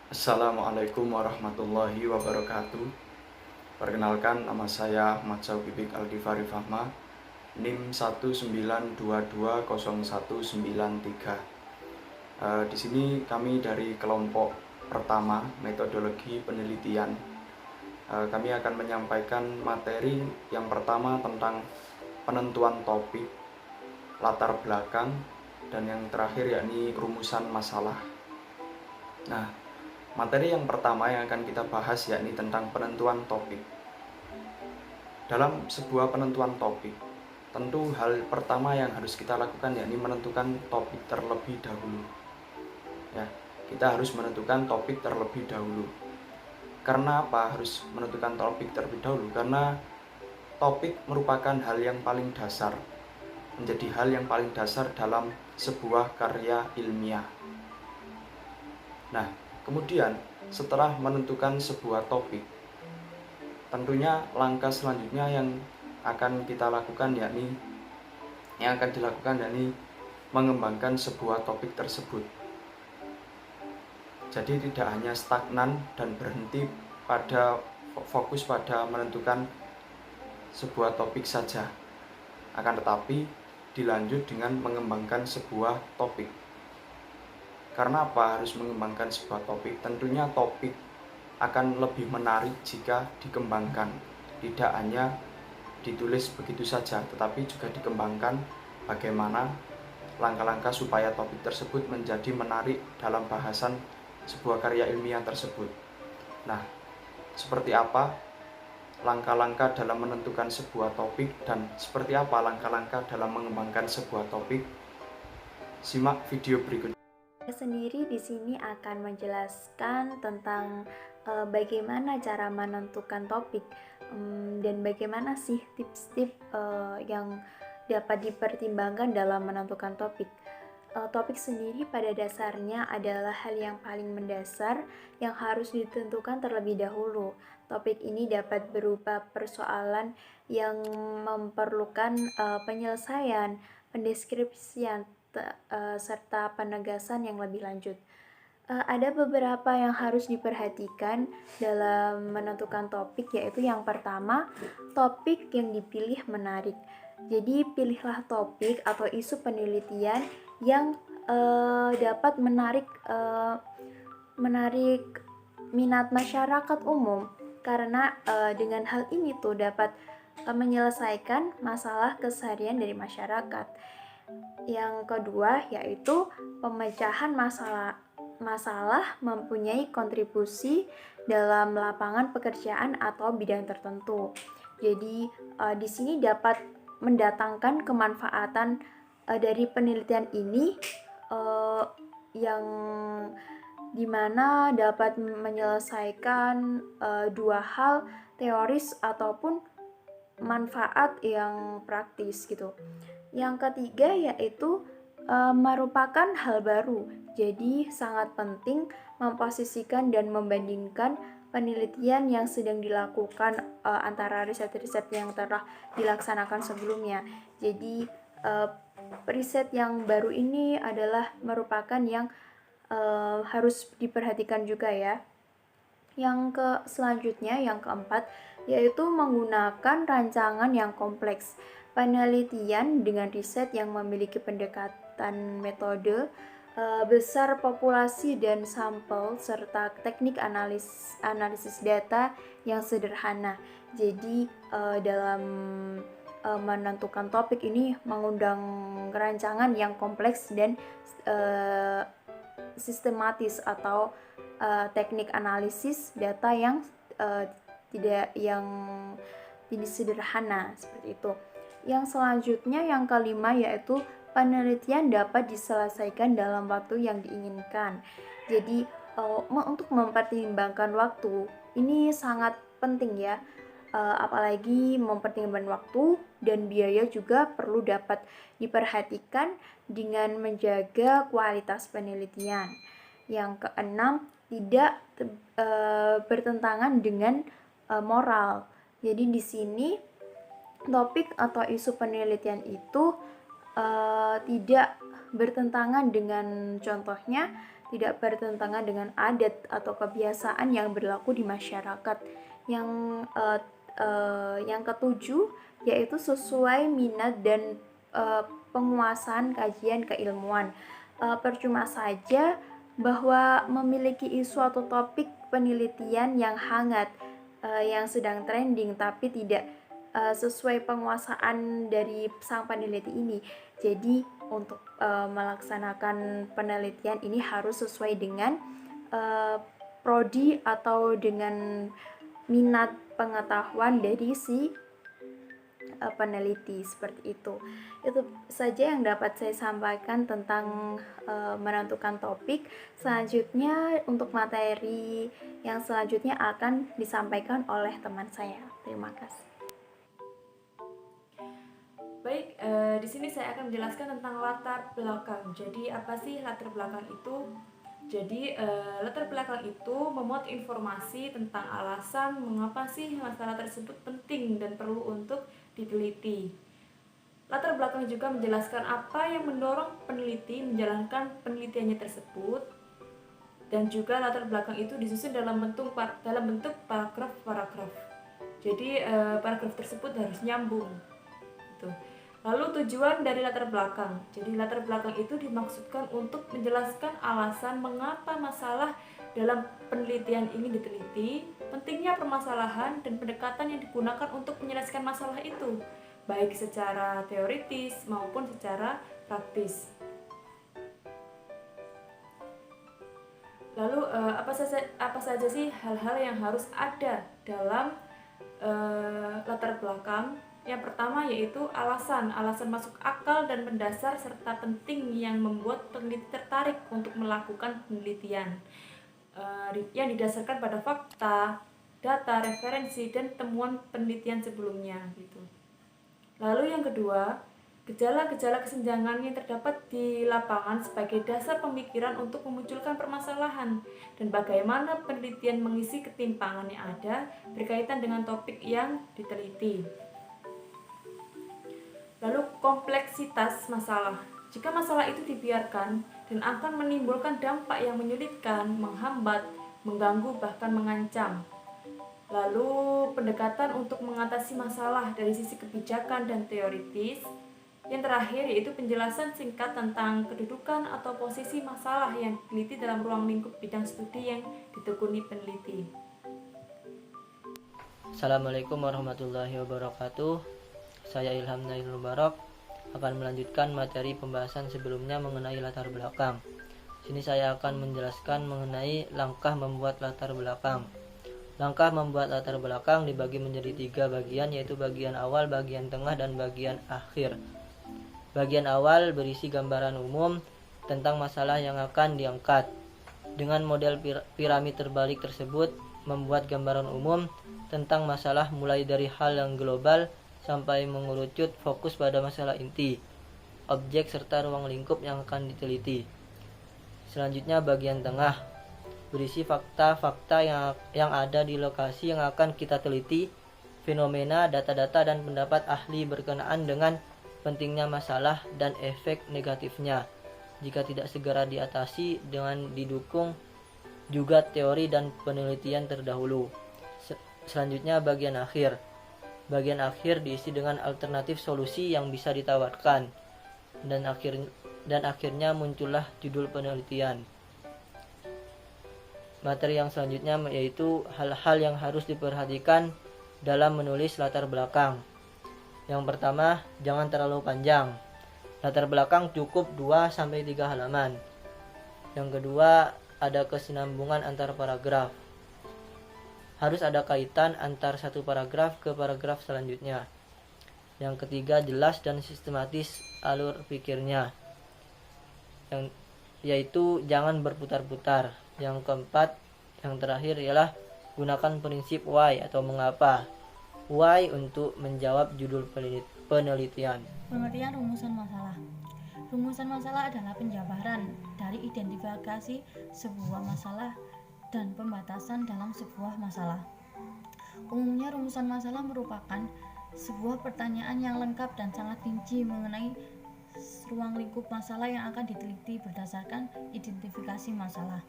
Assalamualaikum warahmatullahi wabarakatuh. Perkenalkan, nama saya Ahmad Zaubibik Aldifari Fahma, NIM 192201193. Di sini kami dari kelompok pertama metodologi penelitian. Kami akan menyampaikan materi yang pertama tentang penentuan topik, latar belakang, dan yang terakhir yakni rumusan masalah. Nah, materi yang pertama yang akan kita bahas yakni tentang penentuan topik. Dalam sebuah penentuan topik, tentu hal pertama yang harus kita lakukan yakni menentukan topik terlebih dahulu. Ya, kita harus menentukan topik terlebih dahulu. Karena apa harus menentukan topik terlebih dahulu? Karena topik merupakan hal yang paling dasar, menjadi hal yang paling dasar dalam sebuah karya ilmiah. Nah, kemudian setelah menentukan sebuah topik, tentunya langkah selanjutnya yang akan dilakukan yakni mengembangkan sebuah topik tersebut. Jadi tidak hanya stagnan dan berhenti pada fokus pada menentukan sebuah topik saja, akan tetapi dilanjut dengan mengembangkan sebuah topik. Karena apa harus mengembangkan sebuah topik? Tentunya topik akan lebih menarik jika dikembangkan, tidak hanya ditulis begitu saja, tetapi juga dikembangkan bagaimana langkah-langkah supaya topik tersebut menjadi menarik dalam bahasan sebuah karya ilmiah tersebut. Nah, seperti apa langkah-langkah dalam menentukan sebuah topik dan seperti apa langkah-langkah dalam mengembangkan sebuah topik? Simak video berikut. Saya sendiri di sini akan menjelaskan tentang bagaimana cara menentukan topik dan bagaimana sih tips-tips yang dapat dipertimbangkan dalam menentukan topik. Topik sendiri pada dasarnya adalah hal yang paling mendasar yang harus ditentukan terlebih dahulu. Topik ini dapat berupa persoalan yang memerlukan penyelesaian, pendeskripsian, serta penegasan yang lebih lanjut. Ada beberapa yang harus diperhatikan dalam menentukan topik, yaitu yang pertama, topik yang dipilih menarik. Jadi pilihlah topik atau isu penelitian yang dapat menarik minat masyarakat umum, karena dengan hal ini tuh dapat menyelesaikan masalah keseharian dari masyarakat. Yang kedua yaitu pemecahan masalah mempunyai kontribusi dalam lapangan pekerjaan atau bidang tertentu. Jadi di sini dapat mendatangkan kemanfaatan dari penelitian ini yang dimana dapat menyelesaikan dua hal teoris ataupun manfaat yang praktis gitu. Yang ketiga yaitu merupakan hal baru. Jadi sangat penting memposisikan dan membandingkan penelitian yang sedang dilakukan antara riset-riset yang telah dilaksanakan sebelumnya. Jadi riset yang baru ini adalah merupakan yang harus diperhatikan juga ya. Selanjutnya yang keempat yaitu menggunakan rancangan yang kompleks. Penelitian dengan riset yang memiliki pendekatan metode besar populasi dan sampel serta teknik analisis data yang sederhana. Jadi dalam menentukan topik ini mengundang rancangan yang kompleks dan sistematis atau teknik analisis data yang tidak sederhana seperti itu. Yang selanjutnya yang kelima yaitu penelitian dapat diselesaikan dalam waktu yang diinginkan. Jadi untuk mempertimbangkan waktu ini sangat penting ya. Apalagi mempertimbangkan waktu dan biaya juga perlu dapat diperhatikan dengan menjaga kualitas penelitian. Yang keenam, tidak bertentangan dengan moral. Jadi di sini topik atau isu penelitian itu tidak bertentangan dengan, contohnya tidak bertentangan dengan adat atau kebiasaan yang berlaku di masyarakat. Yang ketujuh yaitu sesuai minat dan penguasaan kajian keilmuan. Percuma saja bahwa memiliki isu atau topik penelitian yang hangat, yang sedang trending, tapi tidak sesuai penguasaan dari sang peneliti ini. Jadi untuk melaksanakan penelitian ini harus sesuai dengan prodi atau dengan minat pengetahuan dari si peneliti, seperti itu. Itu saja yang dapat saya sampaikan tentang menentukan topik. Selanjutnya untuk materi yang selanjutnya akan disampaikan oleh teman saya. Terima kasih. Baik, di sini saya akan menjelaskan tentang latar belakang. Jadi apa sih latar belakang itu? Jadi latar belakang itu memuat informasi tentang alasan mengapa sih masalah tersebut penting dan perlu untuk diteliti. Latar belakang juga menjelaskan apa yang mendorong peneliti menjalankan penelitiannya tersebut, dan juga latar belakang itu disusun dalam bentuk paragraf-paragraf. Jadi paragraf tersebut harus nyambung. Gitu. Lalu tujuan dari latar belakang. Jadi latar belakang itu dimaksudkan untuk menjelaskan alasan mengapa masalah dalam penelitian ini diteliti, pentingnya permasalahan dan pendekatan yang digunakan untuk menyelesaikan masalah itu, baik secara teoritis maupun secara praktis. Lalu apa saja sih hal-hal yang harus ada dalam latar belakang? Yang pertama yaitu alasan masuk akal dan mendasar serta penting yang membuat peneliti tertarik untuk melakukan penelitian, yang didasarkan pada fakta, data, referensi, dan temuan penelitian sebelumnya gitu. Lalu yang kedua, gejala-gejala kesenjangan yang terdapat di lapangan sebagai dasar pemikiran untuk memunculkan permasalahan, dan bagaimana penelitian mengisi ketimpangan yang ada berkaitan dengan topik yang diteliti. Lalu kompleksitas masalah. Jika masalah itu dibiarkan dan akan menimbulkan dampak yang menyulitkan, menghambat, mengganggu, bahkan mengancam. Lalu pendekatan untuk mengatasi masalah dari sisi kebijakan dan teoritis. Yang terakhir yaitu penjelasan singkat tentang kedudukan atau posisi masalah yang diteliti dalam ruang lingkup bidang studi yang ditekuni peneliti. Assalamualaikum warahmatullahi wabarakatuh. Saya Ilham Nailul Mubarak akan melanjutkan materi pembahasan sebelumnya mengenai latar belakang. Sini saya akan menjelaskan mengenai langkah membuat latar belakang. Langkah membuat latar belakang dibagi menjadi 3 bagian, yaitu bagian awal, bagian tengah, dan bagian akhir. Bagian awal berisi gambaran umum tentang masalah yang akan diangkat. Dengan model piramid terbalik tersebut membuat gambaran umum tentang masalah mulai dari hal yang global sampai mengerucut fokus pada masalah inti, objek serta ruang lingkup yang akan diteliti. Selanjutnya bagian tengah berisi fakta-fakta yang ada di lokasi yang akan kita teliti, fenomena, data-data, dan pendapat ahli berkenaan dengan pentingnya masalah dan efek negatifnya jika tidak segera diatasi, dengan didukung juga teori dan penelitian terdahulu. Selanjutnya bagian akhir. Bagian akhir diisi dengan alternatif solusi yang bisa ditawarkan, dan akhirnya muncullah judul penelitian. Materi yang selanjutnya yaitu hal-hal yang harus diperhatikan dalam menulis latar belakang. Yang pertama, jangan terlalu panjang. Latar belakang cukup 2-3 halaman. Yang kedua, ada kesinambungan antar paragraf. Harus ada kaitan antar satu paragraf ke paragraf selanjutnya. Yang ketiga, jelas dan sistematis alur pikirnya, yaitu jangan berputar-putar. Yang keempat, yang terakhir ialah gunakan prinsip why atau mengapa. Why untuk menjawab judul penelitian. Pengertian rumusan masalah. Rumusan masalah adalah penjabaran dari identifikasi sebuah masalah dan pembatasan dalam sebuah masalah. Umumnya rumusan masalah merupakan sebuah pertanyaan yang lengkap dan sangat rinci mengenai ruang lingkup masalah yang akan diteliti berdasarkan identifikasi masalah.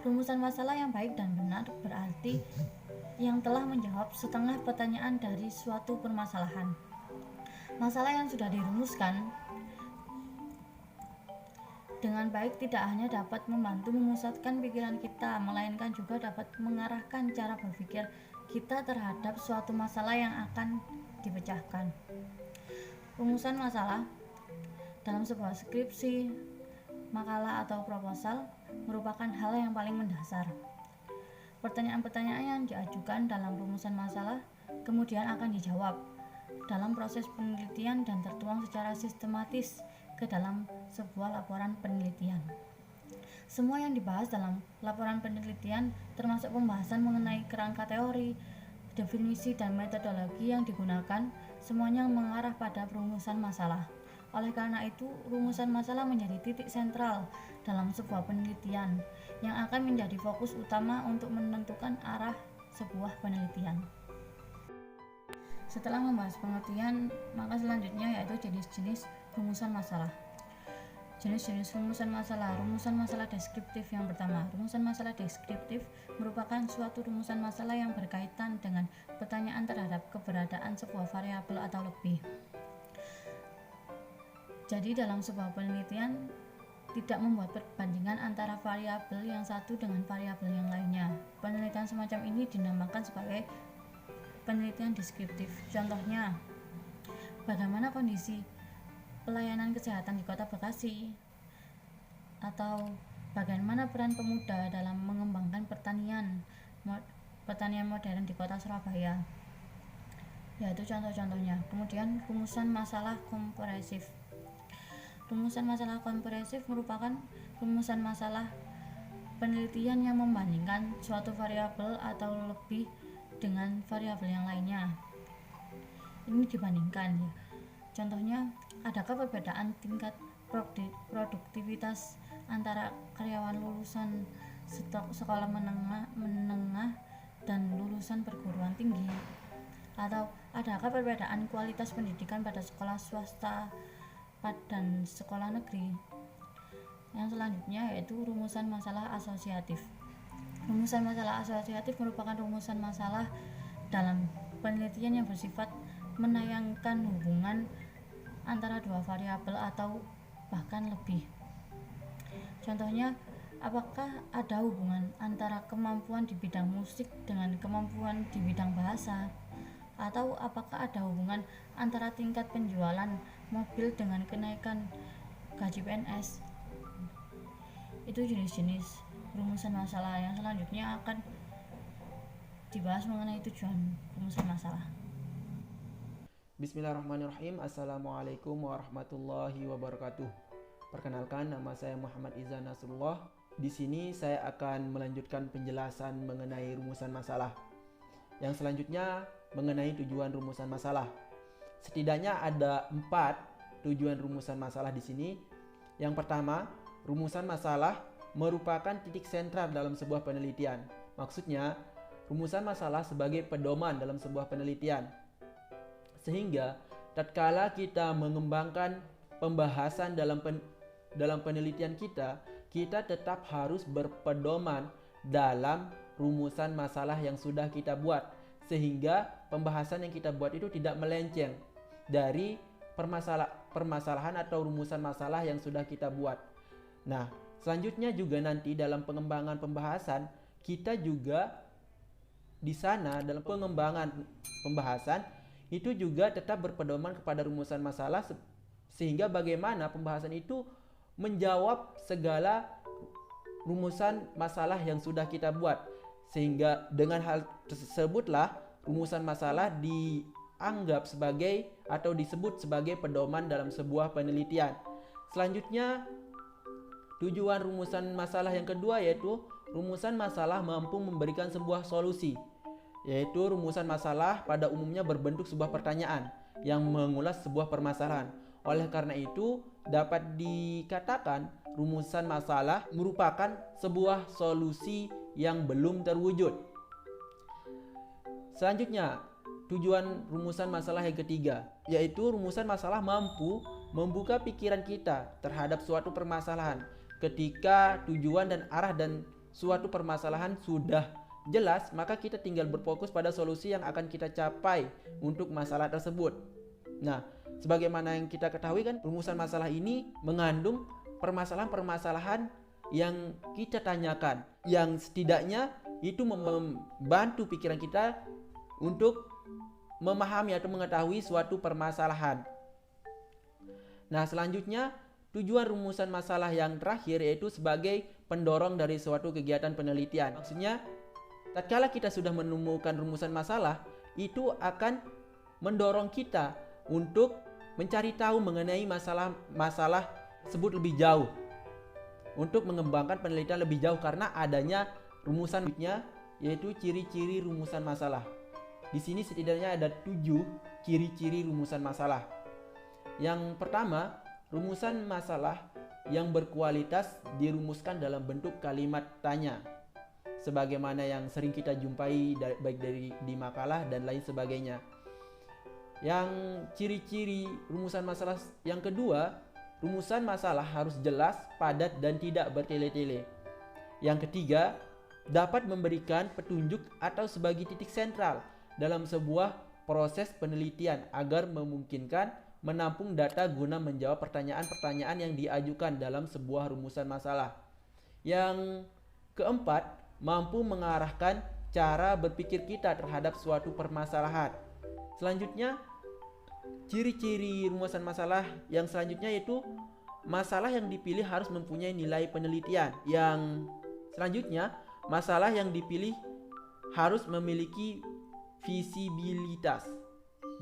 Rumusan masalah yang baik dan benar berarti yang telah menjawab setengah pertanyaan dari suatu permasalahan. Masalah yang sudah dirumuskan dengan baik tidak hanya dapat membantu memusatkan pikiran kita, melainkan juga dapat mengarahkan cara berpikir kita terhadap suatu masalah yang akan dipecahkan. Rumusan masalah dalam sebuah skripsi, makalah atau proposal merupakan hal yang paling mendasar. Pertanyaan-pertanyaan yang diajukan dalam rumusan masalah kemudian akan dijawab dalam proses penelitian dan tertuang secara sistematis ke dalam sebuah laporan penelitian. Semua yang dibahas dalam laporan penelitian termasuk pembahasan mengenai kerangka teori, definisi dan metodologi yang digunakan, semuanya mengarah pada rumusan masalah. Oleh karena itu, rumusan masalah menjadi titik sentral dalam sebuah penelitian yang akan menjadi fokus utama untuk menentukan arah sebuah penelitian. Setelah membahas pengertian, maka selanjutnya yaitu jenis-jenis rumusan masalah. Jenis-jenis rumusan masalah. Rumusan masalah deskriptif yang pertama. Rumusan masalah deskriptif merupakan suatu rumusan masalah yang berkaitan dengan pertanyaan terhadap keberadaan sebuah variabel atau lebih. Jadi dalam sebuah penelitian tidak membuat perbandingan antara variabel yang satu dengan variabel yang lainnya. Penelitian semacam ini dinamakan sebagai penelitian deskriptif. Contohnya, bagaimana kondisi pelayanan kesehatan di Kota Bekasi, atau bagaimana peran pemuda dalam mengembangkan pertanian modern di Kota Surabaya. Yaitu contoh-contohnya. Kemudian rumusan masalah komprehensif. Rumusan masalah komprehensif merupakan rumusan masalah penelitian yang membandingkan suatu variabel atau lebih dengan variabel yang lainnya. Ini dibandingkan ya. Contohnya, adakah perbedaan tingkat produktivitas antara karyawan lulusan sekolah menengah dan lulusan perguruan tinggi? Atau adakah perbedaan kualitas pendidikan pada sekolah swasta dan sekolah negeri? Yang selanjutnya yaitu rumusan masalah asosiatif. Rumusan masalah asosiatif merupakan rumusan masalah dalam penelitian yang bersifat menayangkan hubungan antara dua variabel atau bahkan lebih. Contohnya, apakah ada hubungan antara kemampuan di bidang musik dengan kemampuan di bidang bahasa? Atau apakah ada hubungan antara tingkat penjualan mobil dengan kenaikan gaji PNS? Itu jenis-jenis rumusan masalah. Yang selanjutnya akan dibahas mengenai tujuan rumusan masalah. Bismillahirrahmanirrahim. Assalamualaikum warahmatullahi wabarakatuh. Perkenalkan, nama saya Muhammad Izan Nasrullah. Di sini saya akan melanjutkan penjelasan mengenai rumusan masalah. Yang selanjutnya mengenai tujuan rumusan masalah. Setidaknya ada 4 tujuan rumusan masalah di sini. Yang pertama, rumusan masalah merupakan titik sentral dalam sebuah penelitian. Maksudnya, rumusan masalah sebagai pedoman dalam sebuah penelitian. Sehingga tatkala kita mengembangkan pembahasan dalam penelitian kita tetap harus berpedoman dalam rumusan masalah yang sudah kita buat, sehingga pembahasan yang kita buat itu tidak melenceng dari permasalahan atau rumusan masalah yang sudah kita buat. Nah, selanjutnya juga nanti dalam pengembangan pembahasan kita juga di sana dalam pengembangan pembahasan itu juga tetap berpedoman kepada rumusan masalah, sehingga bagaimana pembahasan itu menjawab segala rumusan masalah yang sudah kita buat, sehingga dengan hal tersebutlah rumusan masalah dianggap sebagai atau disebut sebagai pedoman dalam sebuah penelitian. Selanjutnya, tujuan rumusan masalah yang kedua yaitu rumusan masalah mampu memberikan sebuah solusi, yaitu rumusan masalah pada umumnya berbentuk sebuah pertanyaan yang mengulas sebuah permasalahan. Oleh karena itu, dapat dikatakan rumusan masalah merupakan sebuah solusi yang belum terwujud. Selanjutnya, tujuan rumusan masalah yang ketiga, yaitu rumusan masalah mampu membuka pikiran kita terhadap suatu permasalahan. Ketika tujuan dan arah dan suatu permasalahan sudah jelas, maka kita tinggal berfokus pada solusi yang akan kita capai untuk masalah tersebut. Nah, sebagaimana yang kita ketahui kan, rumusan masalah ini mengandung permasalahan-permasalahan yang kita tanyakan, yang setidaknya itu membantu pikiran kita untuk memahami atau mengetahui suatu permasalahan. Nah, selanjutnya tujuan rumusan masalah yang terakhir yaitu sebagai pendorong dari suatu kegiatan penelitian. Maksudnya, tatkala kita sudah menemukan rumusan masalah, itu akan mendorong kita untuk mencari tahu mengenai masalah tersebut lebih jauh, untuk mengembangkan penelitian lebih jauh karena adanya rumusan berikutnya, yaitu ciri-ciri rumusan masalah. Di sini setidaknya ada 7 ciri-ciri rumusan masalah. Yang pertama, rumusan masalah yang berkualitas dirumuskan dalam bentuk kalimat tanya, sebagaimana yang sering kita jumpai baik di makalah dan lain sebagainya. Yang ciri-ciri rumusan masalah yang kedua, rumusan masalah harus jelas, padat, dan tidak bertele-tele. Yang ketiga, dapat memberikan petunjuk atau sebagai titik sentral dalam sebuah proses penelitian agar memungkinkan menampung data guna menjawab pertanyaan-pertanyaan yang diajukan dalam sebuah rumusan masalah. Yang keempat, mampu mengarahkan cara berpikir kita terhadap suatu permasalahan. Selanjutnya, ciri-ciri rumusan masalah yang selanjutnya yaitu masalah yang dipilih harus mempunyai nilai penelitian. Yang selanjutnya, masalah yang dipilih harus memiliki visibilitas.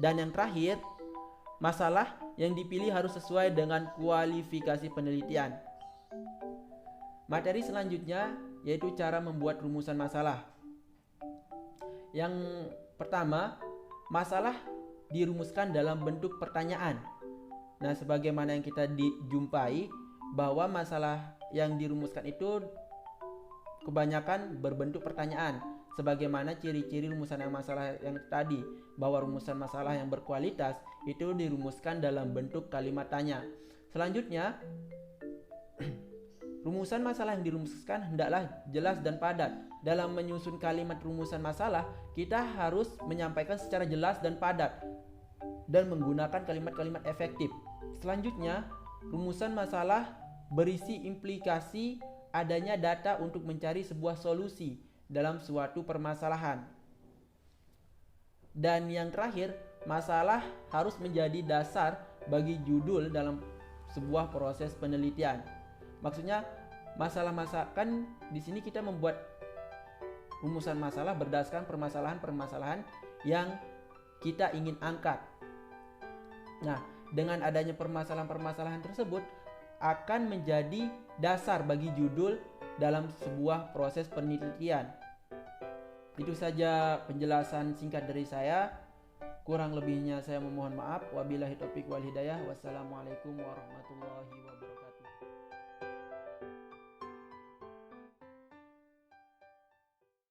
Dan yang terakhir, masalah yang dipilih harus sesuai dengan kualifikasi penelitian. Materi selanjutnya yaitu cara membuat rumusan masalah. Yang pertama, masalah dirumuskan dalam bentuk pertanyaan. Nah, sebagaimana yang kita dijumpai bahwa masalah yang dirumuskan itu kebanyakan berbentuk pertanyaan. Sebagaimana ciri-ciri rumusan masalah yang tadi, bahwa rumusan masalah yang berkualitas itu dirumuskan dalam bentuk kalimat tanya. Selanjutnya, rumusan masalah yang dirumuskan hendaklah jelas dan padat. Dalam menyusun kalimat rumusan masalah, kita harus menyampaikan secara jelas dan padat dan menggunakan kalimat-kalimat efektif. Selanjutnya, rumusan masalah berisi implikasi adanya data untuk mencari sebuah solusi dalam suatu permasalahan. Dan yang terakhir, masalah harus menjadi dasar bagi judul dalam sebuah proses penelitian. Maksudnya, kan di sini kita membuat rumusan masalah berdasarkan permasalahan-permasalahan yang kita ingin angkat. Nah, dengan adanya permasalahan-permasalahan tersebut akan menjadi dasar bagi judul dalam sebuah proses penelitian. Itu saja penjelasan singkat dari saya. Kurang lebihnya saya memohon maaf. Wabillahi taufiq wal hidayah. Wassalamualaikum warahmatullahi wabarakatuh.